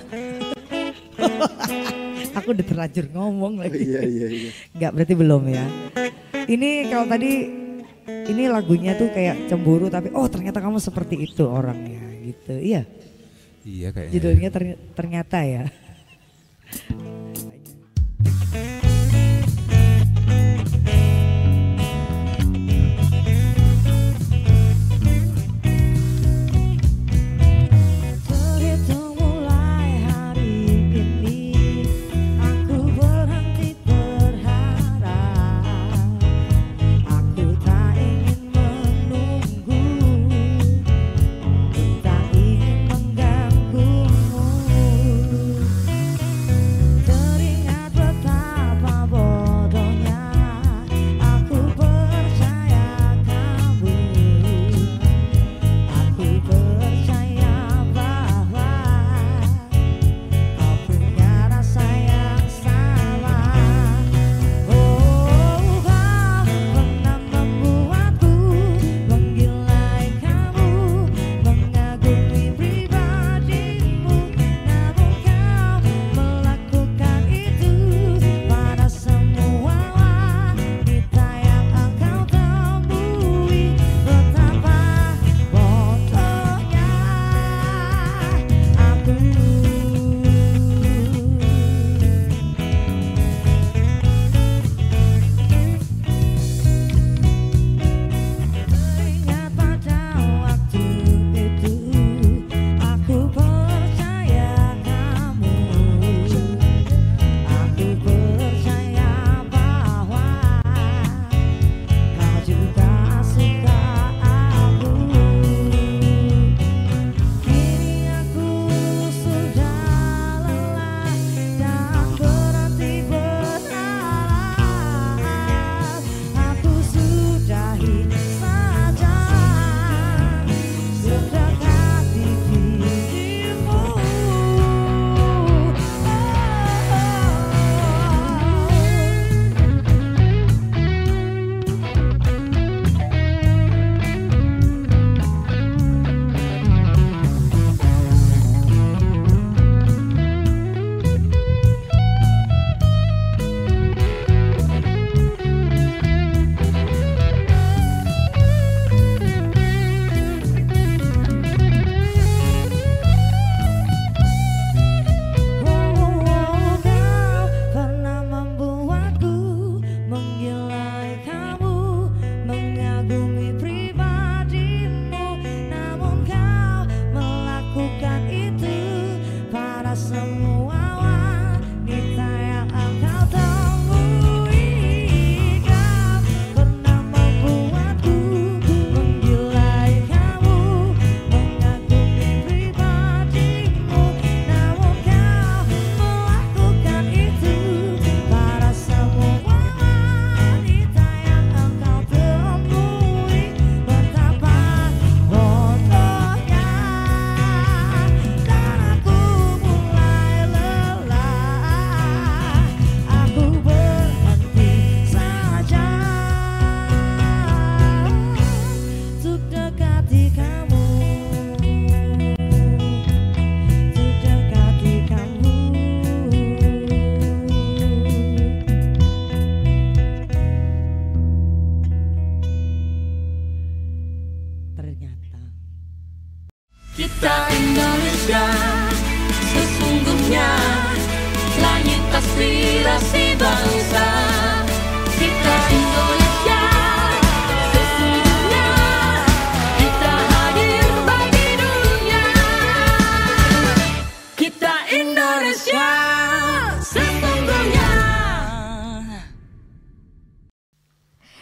Aku udah terlanjur ngomong lagi. Iya. Enggak, berarti belum ya. Ini kalau tadi ini lagunya tuh kayak cemburu tapi ternyata kamu seperti itu orangnya gitu. Iya. Iya kayaknya. Judulnya ternyata ya. Terhitung mulai hari ini, aku berhenti berharap. Aku tak ingin menunggu, tak ingin mengganggumu. Kita Indonesia sesungguhnya langit aspirasi bangsa. Kita Indonesia sesungguhnya kita hadir bagi dunia. Kita Indonesia sesungguhnya.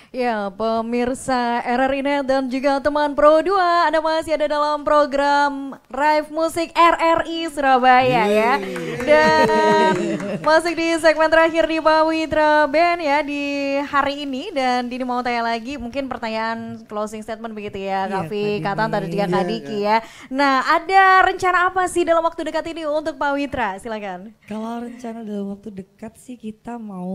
Ya, pemirsa RRI Net dan juga teman Pro 2, Anda masih ada dalam program Live Musik RRI Surabaya ya. Dan masih di segmen terakhir di Pawitra Band ya di hari ini. Dan Dini mau tanya lagi, mungkin pertanyaan closing statement begitu ya, Kak Vi, Kak Tanta dan juga Kak Diki ya. Nah, ada rencana apa sih dalam waktu dekat ini untuk Pawitra? Silakan. Kalau rencana dalam waktu dekat sih kita mau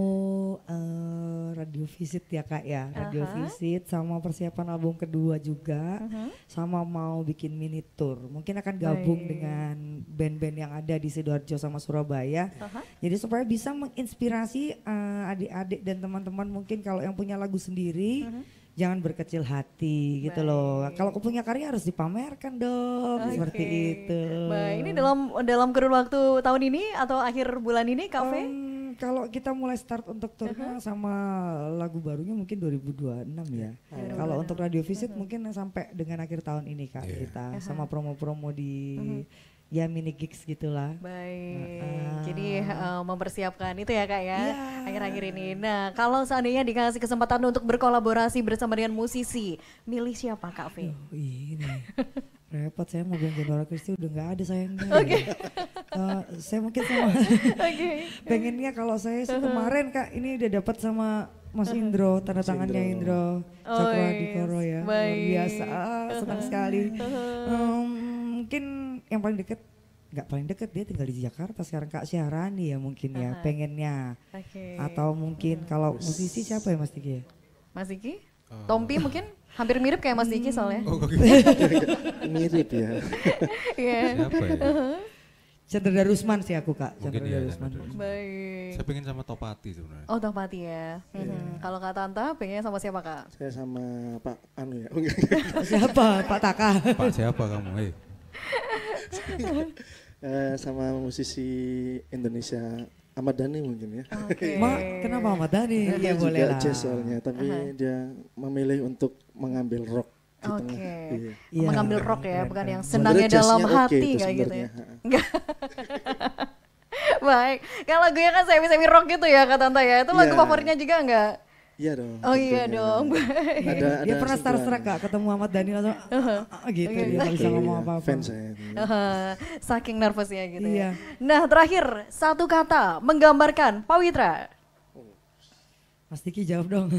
radio visit ya Kak ya. Radio visit sama persiapan album kedua juga. Sama mau bikin mini tour. Mungkin akan gabung dengan band-band yang ada di Sidoarjo sama Surabaya. Jadi supaya bisa menginspirasi adik-adik dan teman-teman mungkin kalau yang punya lagu sendiri. Jangan berkecil hati gitu loh. Kalau punya karya harus dipamerkan dong, seperti itu. Baik, ini dalam kurun waktu tahun ini atau akhir bulan ini, Kak V? Kalau kita mulai start untuk turnya sama lagu barunya mungkin 2026 ya. Kalau untuk radio visit mungkin sampai dengan akhir tahun ini Kak kita sama promo-promo di ya mini gigs gitulah. Baik, jadi mempersiapkan itu ya Kak ya akhir-akhir ini. Nah kalau seandainya dikasih kesempatan untuk berkolaborasi bersama dengan musisi, milih siapa Kak V? Ini repot, saya mau bilang Nora Christy udah nggak ada sayangnya. Saya mungkin sama pengennya kalau saya sih kemarin Kak ini udah dapat sama Mas Indro, tanda tangannya Indro Cakradipuro ya. Luar biasa, senang sekali. Mungkin yang paling deket, nggak paling deket, dia tinggal di Jakarta sekarang, Kak Syahrani ya mungkin ya pengennya. Atau mungkin kalau musisi siapa ya Mas Diki ya? Mas Diki? Tompi mungkin? Hampir mirip kayak Mas Diki soalnya. Mirip ya. Siapa ya? Chandra Darusman sih aku Kak. Mungkin Chandra ya, Darusman. Baik. Saya pengen sama Topati sebenarnya. Oh Topati ya. Kalau Kak Tanta pengennya sama siapa Kak? Saya sama Pak Anu ya. Siapa? Pak Taka. Pak siapa kamu? Sama musisi Indonesia Ahmad Dhani mungkin ya. Kenapa Ahmad Dhani? Dia Ya boleh juga lah. jazz soalnya, tapi dia memilih untuk mengambil rock di tengah. Iya. Mengambil rock ya, bukan yang Sebenarnya senangnya dalam jazznya hati itu kayak gitu ya. sebenarnya. Enggak. Baik, kalau lagunya kan semi-semi rock gitu ya Kak Tanta ya. Itu lagu Iya. favoritnya juga enggak? Iya dong. Oh iya tentunya. dong. Baik. Dia pernah sentuhan. starstruck Kak ketemu Ahmad Dhani langsung gitu dia nggak bisa ngomong apa-apa. Fans saya. Saking nervousnya gitu Iya. ya. Nah terakhir, satu kata menggambarkan Pawitra. Mas Diki jawab dong.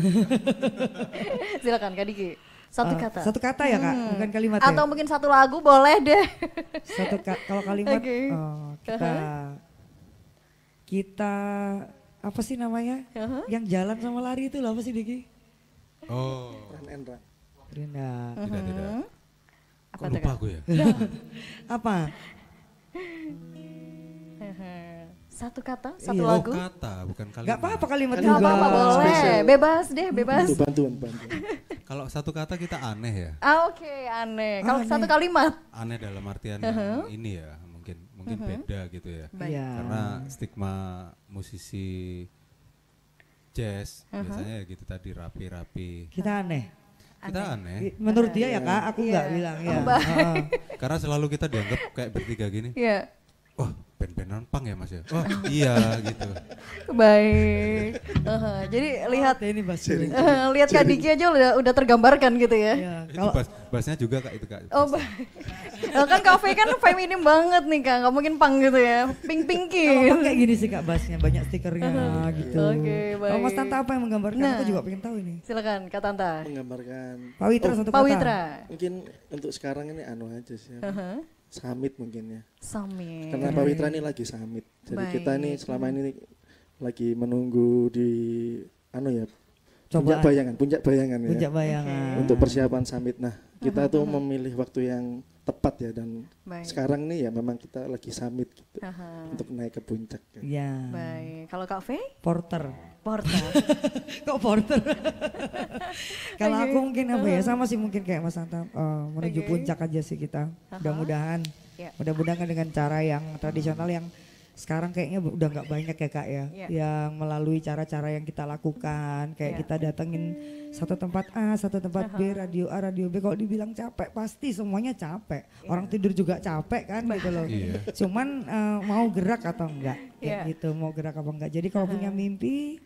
Silakan Kak Diki. Satu kata. Satu kata ya Kak, bukan kalimat ya. Atau mungkin satu lagu boleh deh. Kalau kalimat Oke. kita apa sih namanya? Yang jalan sama lari itu loh apa sih Diki? Oh, Run and run. Rinda. tidak. Apa Kok tuh, lupa Kak? aku ya? Apa? Satu kata, satu Iya. lagu. Oh kata, bukan kalimat. Gak apa-apa kalimat Gak juga. apa-apa boleh, Spesial. bebas deh, bebas. Itu bantuan. Kalau satu kata kita aneh ya. Oke, aneh. Kalau Aneh. satu kalimat. Aneh dalam artian yang ini ya, mungkin beda gitu ya. Iya. Karena stigma musisi jazz biasanya ya gitu tadi rapi-rapi. Kita aneh. Kita aneh. Menurut dia ya Kak, aku nggak bilang ya. Karena selalu kita dianggap kayak bertiga gini. Iya. Wah, band-bandan punk ya Mas ya? Oh iya gitu. Baik. Jadi lihat Ini Basir. lihat Kak Diki aja udah tergambarkan gitu ya. Iya. Itu bassnya juga Kak itu Kak. Oh baik. Kan kafe kan feminim banget nih Kak, nggak mungkin punk gitu ya. Pink-pinky. Kalau kayak gini sih Kak bassnya, banyak stikernya gitu. Oke, baik. Kalau Mas Tanta apa yang menggambarkan? Nah. Aku juga pengen tahu ini. Silakan Kak Tanta. Menggambarkan. Pawitra satu kata. Pawitra. Mungkin untuk sekarang ini anu aja sih. Summit mungkin ya. Summit. Karena Pawitra ini lagi summit. Jadi Baik. kita ini selama ini lagi menunggu di anu ya. Cobaan. Puncak bayangan ya. Puncak bayangan. Untuk persiapan summit. Nah, kita tuh memilih waktu yang tepat ya, dan Baik. sekarang nih ya memang kita lagi summit gitu untuk naik ke puncak. Gitu. Ya. Baik, kalau Kak V? Porter. Porter. Kok porter? Kalau aku mungkin apa ya, sama sih mungkin kayak Mas Anta, menuju puncak aja sih kita. Mudah-mudahan, Ya. mudah-mudahan kan dengan cara yang tradisional yang sekarang kayaknya udah nggak banyak ya Kak ya, yang melalui cara-cara yang kita lakukan, kayak kita datengin satu tempat A, satu tempat B, radio A, radio B. Kalau dibilang capek, pasti semuanya capek. Orang tidur juga capek kan gitu loh. Cuman mau gerak atau enggak, kayak gitu, mau gerak apa enggak. Jadi kalau punya mimpi,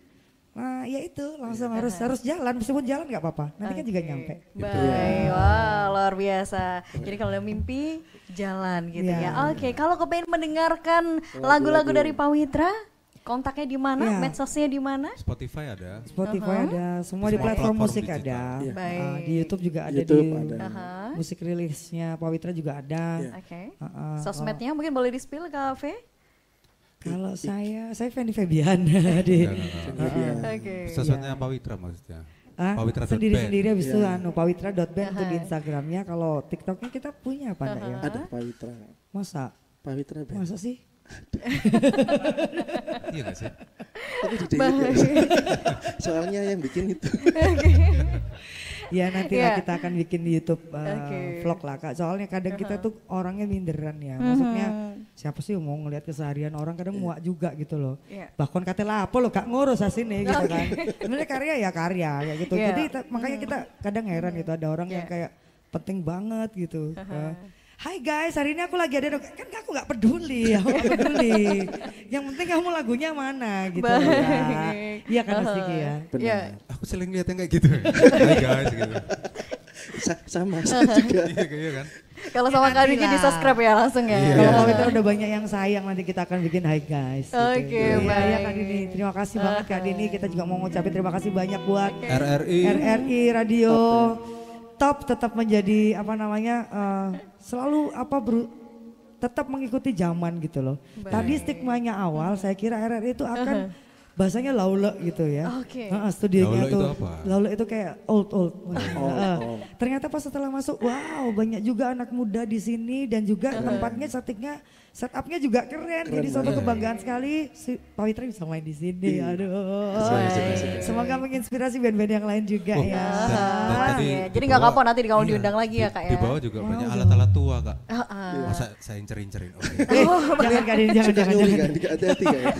nah ya itu langsung harus jalan, meskipun jalan nggak apa-apa, nanti kan juga nyampe. Baik, wah luar biasa. Jadi kalau ada mimpi, jalan gitu ya. Oke, kalau kepengen mendengarkan lagu-lagu dari Pawitra, kontaknya di mana, medsosnya di mana? Spotify ada. Spotify ada, semua di Semua platform platform musik digital. ada. Baik. Di YouTube juga ada, YouTube di ada. musik rilisnya Pawitra juga ada. Oke. Sosmednya mungkin boleh di-spill Kak V? Kalau saya Fanny Febian di Oke. Sosmednya Pawitra maksudnya. Pawitra.band. sendiri-sendiri habis itu pawitra.band itu di Instagramnya. Kalau TikToknya kita punya apa enggak ya? Ada Pawitra. Masa? Pawitra Band. Masa sih? Iya gak sih? Tapi di delete ya. Soalnya yang bikin itu. Ya nanti lah kita akan bikin di YouTube vlog lah Kak. Soalnya kadang kita tuh orangnya minderan ya. Maksudnya siapa sih yang mau ngeliat keseharian orang, kadang muak juga gitu loh. Bahkan katanya apa lo Kak ngurus asini gitu kan. Sebenarnya karya ya karya kayak gitu. Jadi makanya kita kadang heran gitu, ada orang yang kayak penting banget gitu. Hai guys, hari ini aku lagi ada, kan aku nggak peduli, aku nggak peduli. Yang penting kamu lagunya mana gitu ya. Iya kan Mas Diki ya. Benar. Aku sering lihat yang kayak gitu. Hai guys gitu. Sama saya juga. Iya kan? Kalau sama Kak Diki di-subscribe ya langsung ya. Kalau Pawitra udah banyak yang sayang, nanti kita akan bikin Hai guys. Oke, baik. Ya Kak baik. Dini, terima kasih banget Kak Dini. Kita juga mau ngucapin terima kasih banyak buat RRI Radio. Top tetap menjadi apa namanya selalu tetap mengikuti zaman gitu loh. Tadi stigmanya awal saya kira RRI itu akan bahasanya laule gitu ya. Oke. Studionya Laule itu tuh apa? laule itu kayak old. Ternyata pas setelah masuk, wow banyak juga anak muda di sini dan juga tempatnya setupnya juga keren. Jadi suatu kebanggaan sekali si Pawitra bisa main di sini. Aduh. Semoga menginspirasi band-band yang lain juga ya. Dan tadi Jadi nggak kapok nanti kalau diundang lagi ya Kak ya. Di bawah juga banyak alat-alat tua Kak. Masa saya incerin-incerin. Jangan Kak Dini, jangan. Hati-hati Kak ya.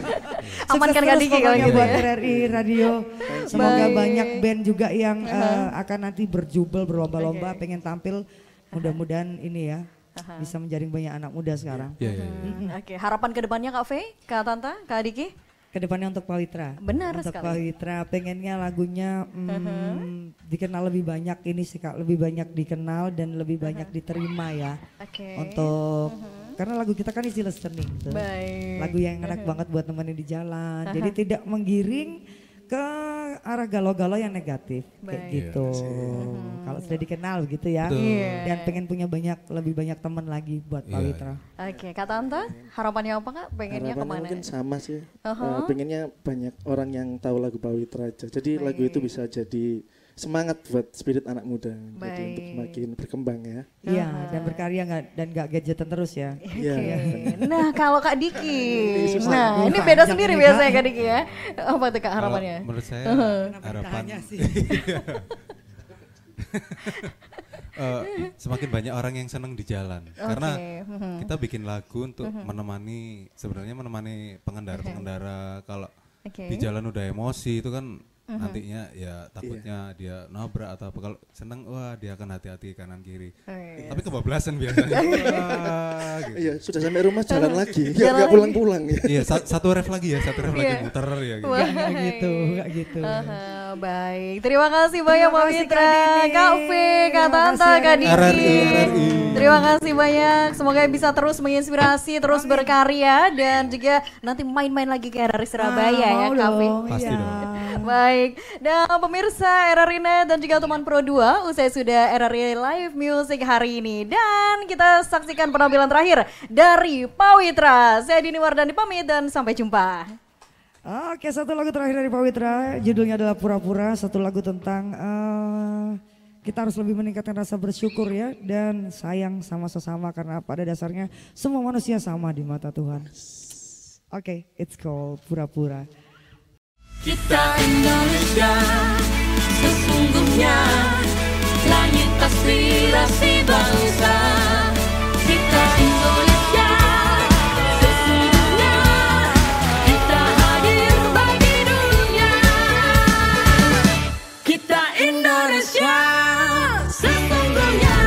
Amankan Kak Diki kalau gitu buat ya. RRI Radio. Semoga banyak band juga yang akan nanti berjubel berlomba-lomba pengen tampil. Mudah-mudahan ini ya bisa menjaring banyak anak muda sekarang. Oke, harapan kedepannya Kak V, Kak Tanta, Kak Diki? Kedepannya untuk Pawitra. Benar untuk sekali. Pawitra pengennya lagunya dikenal lebih banyak ini sih Kak, lebih banyak dikenal dan lebih banyak diterima ya. Oke. Untuk karena lagu kita kan isi listening tuh. Baik. Lagu yang enak banget buat temenin di jalan. Jadi tidak menggiring ke arah galau-galau yang negatif kayak Baik. gitu. Kalau sudah dikenal begitu ya. Dan pengen punya lebih banyak teman lagi buat Pawitra. Oke, Kak Tanta, harapannya apa Kak? Pengennya Harapannya kemana? mungkin sama sih. Pengennya banyak orang yang tahu lagu Pawitra aja. Jadi lagu itu bisa jadi semangat buat spirit anak muda. Jadi untuk semakin berkembang ya. Iya, dan berkarya dan nggak gadgetan terus ya. Iya. Nah, kalau Kak Diki, nah ini beda sendiri biasanya Kak Diki ya. Apa tuh Kak harapannya? Menurut saya harapan semakin banyak orang yang senang di jalan. Karena kita bikin lagu untuk menemani pengendara-pengendara kalau di jalan udah emosi itu kan nantinya ya takutnya dia nabrak atau apa. Kalau senang wah dia akan hati-hati kanan kiri. Tapi kebablasan biasanya. Gitu. Iya, sudah sampai rumah jalan lagi. Enggak pulang-pulang ya. Iya, satu ref lagi muter ya gitu. Nggak gitu. Baik, terima kasih banyak Mbak kasih, Mitra, Kak Dini. Kak V, Kak Tanta, Kak Diki. RRI. Terima kasih banyak, semoga bisa terus menginspirasi, terus berkarya dan juga nanti main-main lagi ke RRI Surabaya ya Kak V. Pasti dong. Baik, dan pemirsa RRI Net dan juga teman Pro 2, usai sudah RRI Live Music hari ini. Dan kita saksikan penampilan terakhir dari Pawitra. Saya Dini Wardani pamit dan sampai jumpa. Oke, satu lagu terakhir dari Pawitra, judulnya adalah Pura-Pura. Satu lagu tentang kita harus lebih meningkatkan rasa bersyukur ya dan sayang sama sesama karena pada dasarnya semua manusia sama di mata Tuhan. Oke, it's called Pura-Pura. Kita Indonesia, sesungguhnya langit aspirasi bangsa. Kita Indonesia, sesungguhnya kita hadir bagi dunia. Kita Indonesia, sesungguhnya.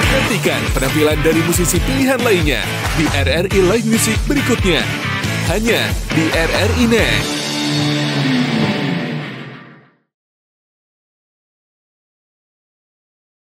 Nantikan penampilan dari musisi pilihan lainnya di RRI Live Music berikutnya. Hanya di RRI Net.